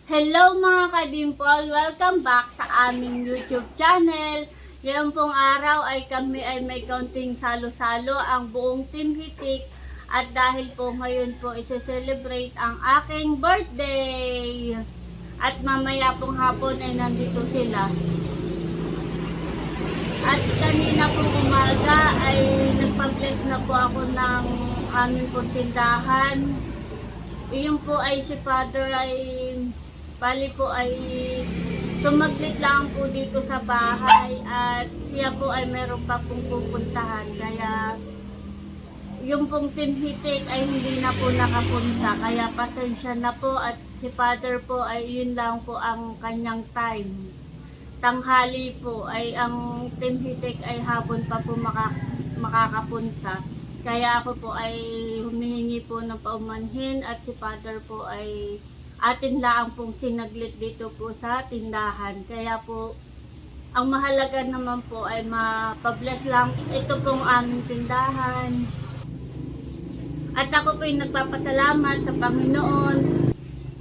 Hello mga ka-dimple! Welcome back sa aming YouTube channel. Ngayon pong araw ay kami ay may kaunting salo-salo ang buong Team Hitik. At dahil po ngayon po isi-celebrate ang aking birthday. At mamaya pong hapon ay nandito sila. At kanina pong umaga ay nagpa-bless na po ako ng aming pong tindahan. Iyon po ay si Father ay bali po ay tumaglit lang po dito sa bahay at siya po ay meron pa pong pupuntahan. Kaya yung pong Team Hitik ay hindi na po nakapunta. Kaya pasensya na po at si Father po ay yun lang po ang kanyang time. Tanghali po ay ang Team Hitik ay hapon pa po makakapunta. Kaya ako po ay humihingi po ng paumanhin at si Father po ay atin lang pong sinaglit dito po sa tindahan. Kaya po, ang mahalaga naman po ay mapabless lang ito pong aming tindahan. At ako po ay nagpapasalamat sa Panginoon.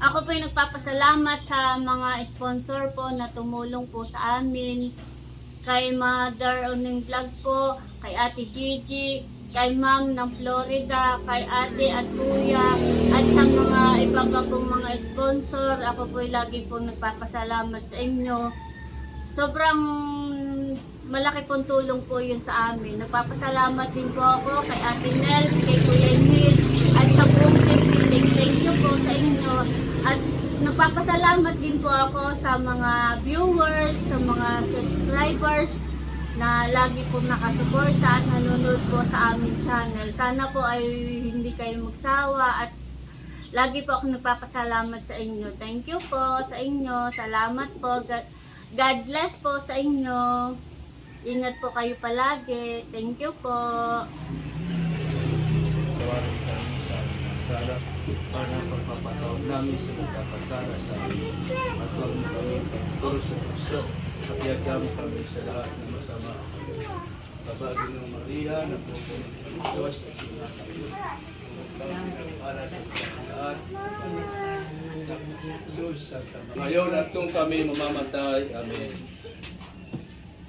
Ako po ay nagpapasalamat sa mga sponsor po na tumulong po sa amin. Kay Mother Oning Vlog po, kay Ate Gigi, kay Ma'am ng Florida, kay Ate at Kuya, at sa mga iba pa pong mga sponsor. Ako po ay lagi pong nagpapasalamat sa inyo. Sobrang malaki pong tulong po yun sa amin. Nagpapasalamat din po ako kay Ate Nel, kay Kuya Nil, at sa buong Team Hitik. Thank you po sa inyo. At nagpapasalamat din po ako sa mga viewers, sa mga subscribers, na lagi po nakasuporta at nanonood po sa aming channel. Sana po ay hindi kayo magsawa at lagi po ako nagpapasalamat sa inyo. Thank you po sa inyo. Salamat po. God bless po sa inyo. Ingat po kayo palagi. Thank you po. Tawarin kami sa aming masala para pagpapatawag namin sa nagkakasala sa amin at huwag mo kami pagturo sa puso. Kapiyak kami sa lahat ng masama. Babagin ng Maria, napupunin ng Diyos, at sinasabi para sa lahat. Jesus, Santa Maria. Ngayon at kung kami mamamatay, Amen.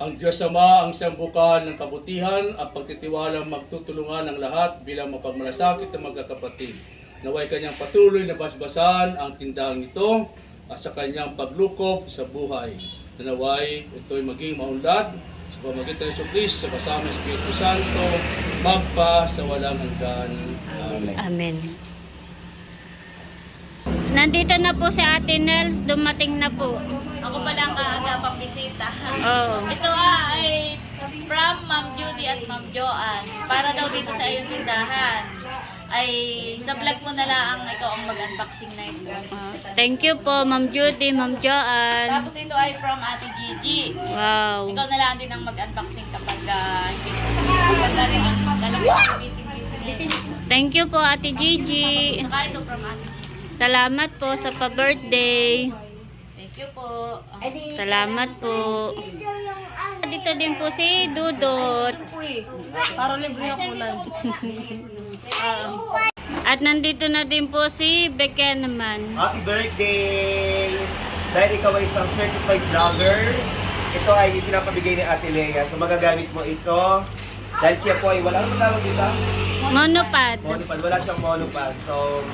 Ang Diyos Ama, ang siyang bukan ng kabutihan at pagtitiwalang magtutulungan ng lahat bilang mapagmalasakit ng magkakapatid. Naway kanyang patuloy na basbasan ang tindahang ito at sa kanyang paglukob sa buhay. Naway ito'y maging maunlad sa pamamagitan ng Jesucristo sa kasama ng Espiritu Santo magpa sa walang hanggan. Amen. Amen. Nandito na po si Ate Nels, dumating na po. Ako pala ang kaaga pang bisita. Oo. Ito ay from Ma'am Judy at Ma'am Joanne. Para daw dito sa iyong tindahan. Ay sa vlog mo na lang ikaw ang mag-unboxing na ito. Thank you po, Ma'am Judy, Ma'am Joanne. Tapos ito ay from Ate Gigi. Wow. Ikaw na lang din ang mag-unboxing kapag hindi ko sa rin ang dalawang busy. Thank you po, Ate Gigi. Saka ito from Ate Gigi. Salamat po sa pa-birthday. Thank you po. Salamat po. Dito din po si Dudot. Para libre ako lang. At nandito na din po si Becca naman. Happy birthday! Dahil ikaw ay isang certified vlogger, ito ay pinapabigay ni Ate Lea. So magagamit mo ito. Dahil siya po ay wala nang tawag dito. Monopod. Monopod. Wala siyang monopod. So,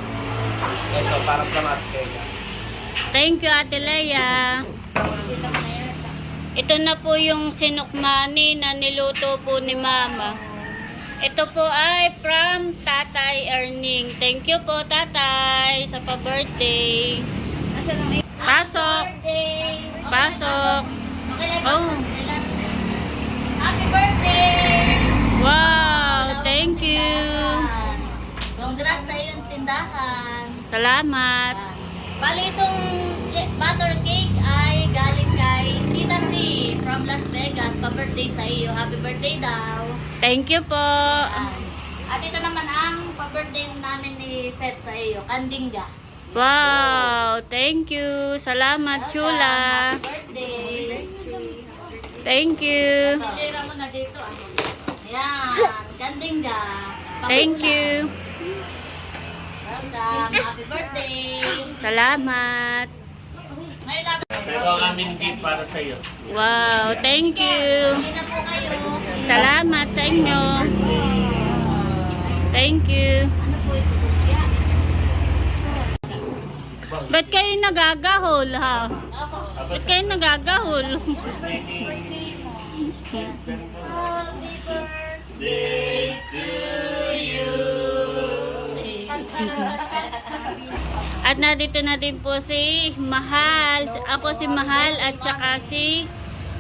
ito, parang from Ate Lea. Thank you, Ate Lea. Ito na po yung sinukmani na niluto po ni Mama. Ito po ay from Tatay Erning. Thank you po, Tatay, sa pa-birthday. Pasok. Pasok. Oh. Happy birthday! Wow, thank you. Congrats sa iyong tindahan. Salamat. Bali itong butter cake ay galing kay Tita C from Las Vegas. Pa-birthday sa iyo. Happy birthday daw. Thank you po. At ito naman ang pa-birthday namin ni Seth sa iyo. Kandinga. Wow, thank you. Salamat, Chula. Happy birthday. Thank you. Hilira mo na dito. Yan. Kandinga. Thank you. Welcome. Happy birthday. Salamat. So ito ang aming gift para sa iyo. Wow, thank you. Salamat sa inyo. Thank you. Ba't kayo nagagahol, ha? Ba't kayo nagagahol? Day to you. At nandito na din po si Mahal. Ako si Mahal at saka si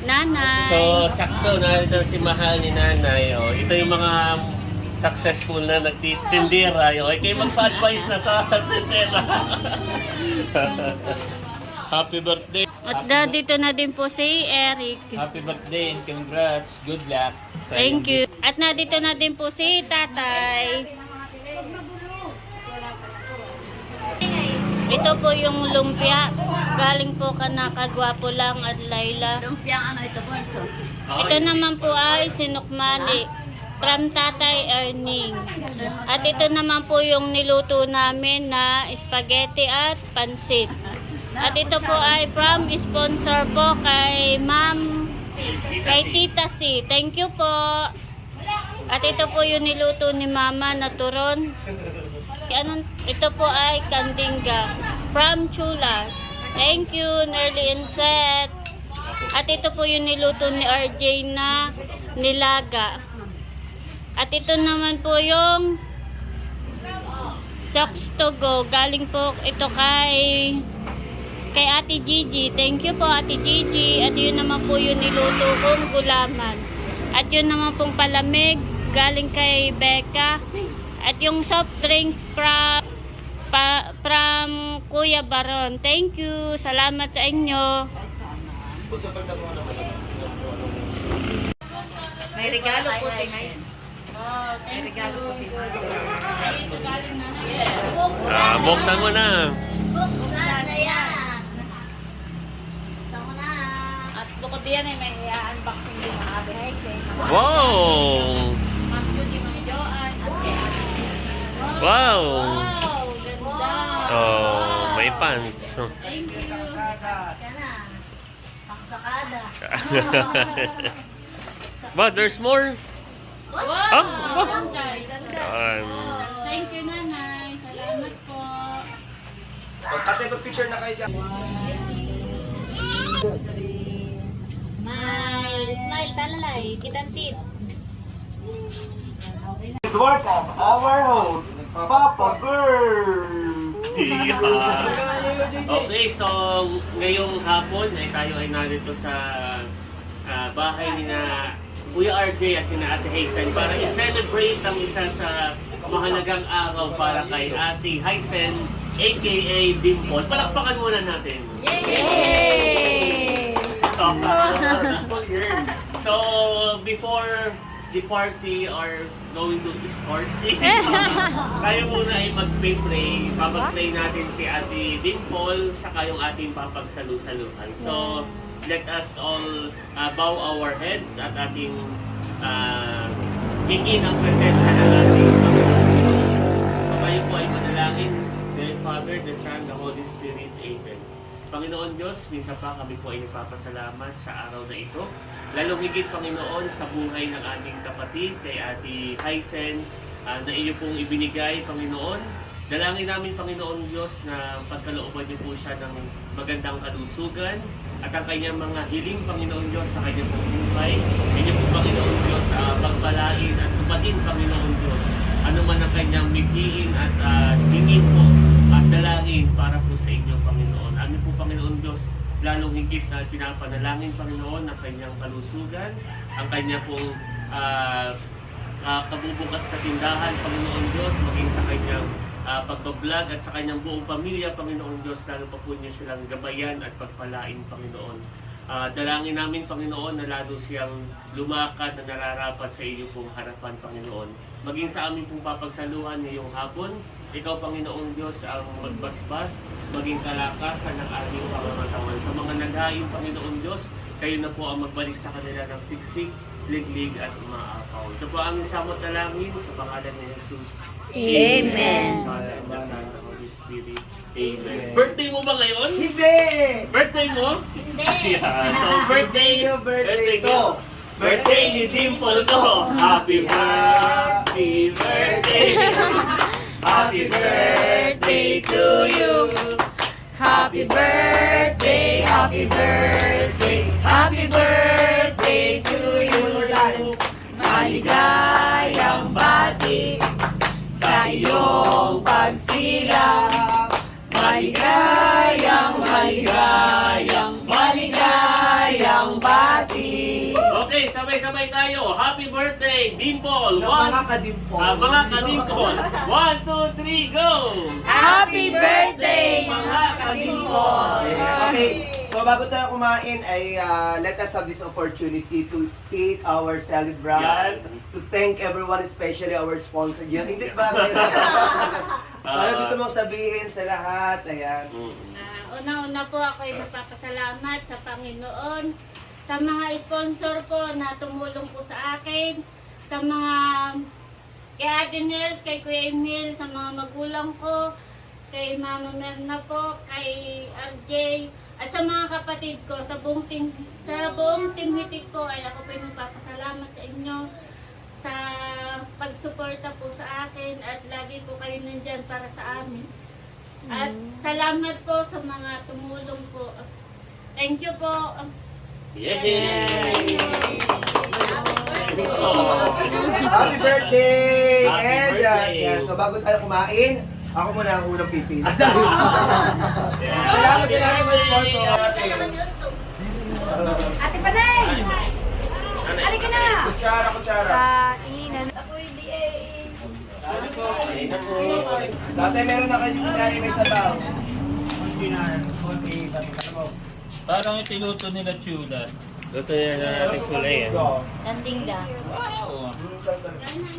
Nanay. So, sakto na ito si mahal ni nanay. Oh. Ito yung mga successful na nagtitindera. Okay, kayo magpa-advise na sa tindera. Happy birthday. At nandito na din po si Eric. Happy birthday and congrats. Good luck. sa Thank iyong you. At nandito na din po si Tatay. Ito po yung lumpia. Galing po ka nakagwapo lang at Laila. Lumpia ano ito po? Ito naman po ay sinukmani from Tatay Erning. At ito naman po yung niluto namin na spaghetti at pansit. At ito po ay from sponsor po kay kay Tita C. Thank you po. At ito po yung niluto ni Mama na turon. Ito po ay kandingga from Chulas. Thank you, Nerly and Seth. At ito po yung niluto ni RJ na nilaga. At ito naman po yung Chokes to go. Galing po ito kay Ate Gigi. Thank you po, Ate Gigi. At yun naman po yung niluto kong gulaman. At yun naman pong palamig galing kay Becca. At yung soft drinks from Kuya Baron. Thank you. Salamat sa inyo. May regalo po si Nice. May regalo po si Nice. Buksan mo na. At bukod diyan ay may unboxing din mga behind. Wow! Ma'am Judy, Ma'am Joanne, at kay Ate. Wow! Wow, ganda. Oh, may pants. Thank you. Pangsakada. But there's more. Wow! Ah, Guys, Thank you, Nanay. Salamat po. Ate, picture na kayo dyan. Smile, smile, talalay, kitantit. It's work of our host, Papa Bird. Okay, so ngayong hapon ay tayo ay narito sa bahay ni na Kuya RJ at ni Ate Hazen para i-celebrate ang isa sa mahalagang araw para kay Ate Hazen aka Dimple. Palakpakan muna natin. Yay! So, before the party or going to escort, tayo muna ay mag-pray. Papag-pray natin si Ate Dimple saka yung ating papagsalu-saluhan. So, let us all bow our heads at ating hingin ang presensya ng ating Panginoon. So, kayo po ay manalangin. The Father, the Son, the Holy Spirit. Amen. Panginoon Diyos, minsan pa kami po ay nagpapasalamat sa araw na ito. Lalong higit, Panginoon, sa buhay ng ating kapatid, kay Ate Hazen, na iyo pong ibinigay, Panginoon. Dalangin namin, Panginoon Diyos, na pagkalooban niyo po siya ng magandang kalusugan at ang kanyang mga hiling, Panginoon Diyos, sa kanyang pong buhay. Inyo po, Panginoon Diyos, pagpalain at tupatin, Panginoon Diyos, ano man ang kanyang migiin at hingin po at dalangin para po sa inyo, Panginoon. Amin po, Panginoon Diyos, lalong higit na pinapanalangin, Panginoon, ang kanyang kalusugan, ang kanya pong kabubukas na tindahan, Panginoon Diyos, maging sa kanyang pagbablog at sa kanyang buong pamilya, Panginoon Diyos, lalo pa po niyo silang gabayan at pagpalain, Panginoon. Dalangin namin, Panginoon, na lalo siyang lumakad na nararapat sa iyo pong harapan, Panginoon. Maging sa amin pong papagsaluhan ngayong hapon, ikaw, Panginoon Diyos, ang magbasbas, maging kalakasan ng ating pangangatawan. Sa mga naghain, Panginoon Diyos, kayo na po ang magbalik sa kanila ng siksik, liglig at maapaw. Ito po ang aming samot dalangin sa pangalan ni Jesus. Amen. Father, the Son, the Holy Holy Spirit. Amen. Birthday mo ba ngayon? Hindi! Birthday mo? Hindi. Yeah. So, birthday. Birthday ko. ko. Birthday ni Dimple ko. Happy birthday. Happy birthday to you. Happy birthday, happy birthday, happy birthday to you. Maligayang bati sa iyong pagsilang. Maligayang, maligayang, maligayang bati. Okay, sabay-sabay tayo. Happy birthday, Dimple. Mga kadimpo. Mga ka-Dimple. 1, 2, 3, go! Happy birthday, mga ka-Dimple. Okay, so bago tayo kumain ay let us have this opportunity to speak our celebrant, to thank everyone, especially our sponsor. Yan, English ba? Ano gusto mong sabihin sa lahat? Ayan. Una-una po ako ay nagpapasalamat sa Panginoon, sa mga sponsor po na tumulong po sa akin, sa mga kay Ate Nels, kay Kuya Emil, sa mga magulang ko, kay Mama Merna po, kay RJ, at sa mga kapatid ko, sa buong team Hitik po ay ako po ay nagpapasalamat sa inyo sa pagsuporta po sa akin at lagi po kayo nandyan para sa amin. At salamat po sa mga tumulong po. Thank you po. Yay! Happy birthday! Happy And birthday. yeah, so bago tayo kumain, ako muna ang unang pipili. Salamat sa lahat ng sponsor. Ate Panay! Halika na! Kutsara, kutsara. Kainan. Dati meron na kayo dito may sabaw. Parang itiluto nila chulas. Luto yan natin kulay. Nandingga. Wow.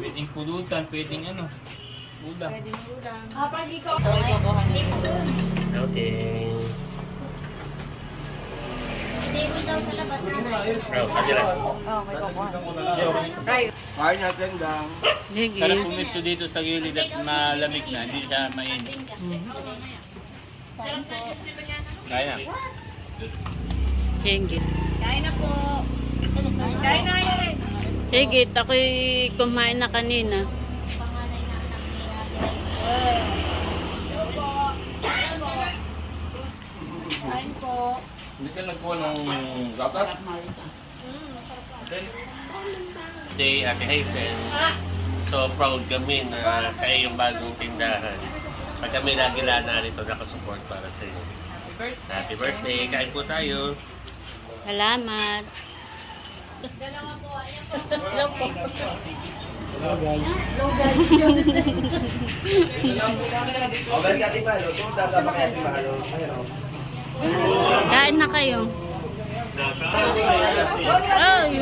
Pwedeng pulutan, pwedeng ano. Ulam. Okay. Hindi mo daw sa labas na. Bro, kasila. Kain natin dang. Sarap pumisto dito sa gilid at malamig na, hindi siya mainit. Kaya na. Higit. Kain na po. Kain na kayo rin. Higit. Ako'y kumain na kanina. Kain po. Hindi ka nagkuha ng gatas? Today, Ate Hazel. So proud kami na sa iyong bagong tindahan. Pag kami lagi narito nakasupport para sa iyo. Happy birthday! Kain po tayo! Salamat. O, balik natin mahalo. Tunta sa mga natin mahalo. Ayan o. Kain na kayo. Ay!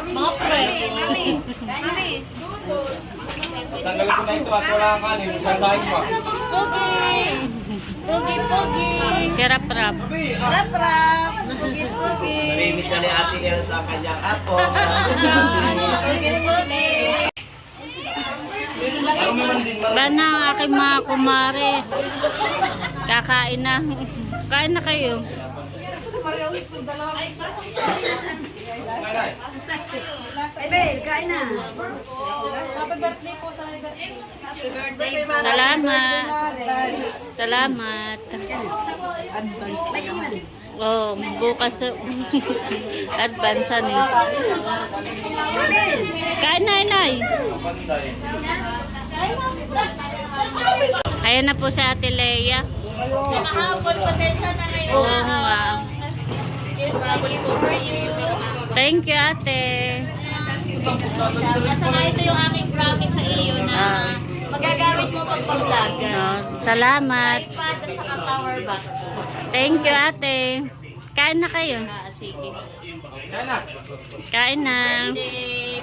Mga press. Mami. Mami. Tanggalin ko na ito at wala kang kanin. Sasahin pa. Pogi. Pogi, pogi. Kirap-rap. Rap, rap. Pogi, pogi. Narimit na ni Ate Nel sa kanyang apo. Pogi, pogi. Ba na ang aking mga kumare. Kakain na. Kain na kayo. Ay, Bel, kain na. Happy birthday po sa my birthday. Happy birthday. Salamat. Salamat. Oh, bukas advancean eh. Kain na, inay. Ayan na po si Ate Leia. Nakahapon, pasensya na ngayon. Oo nga. For you. Thank you, ate. At saka ito yung aking promise sa iyo na magagamit mo pag pag-vlog. No, salamat. iPad at saka power bank. Thank you, ate. Kain na kayo. Sige. Kain na. Hindi.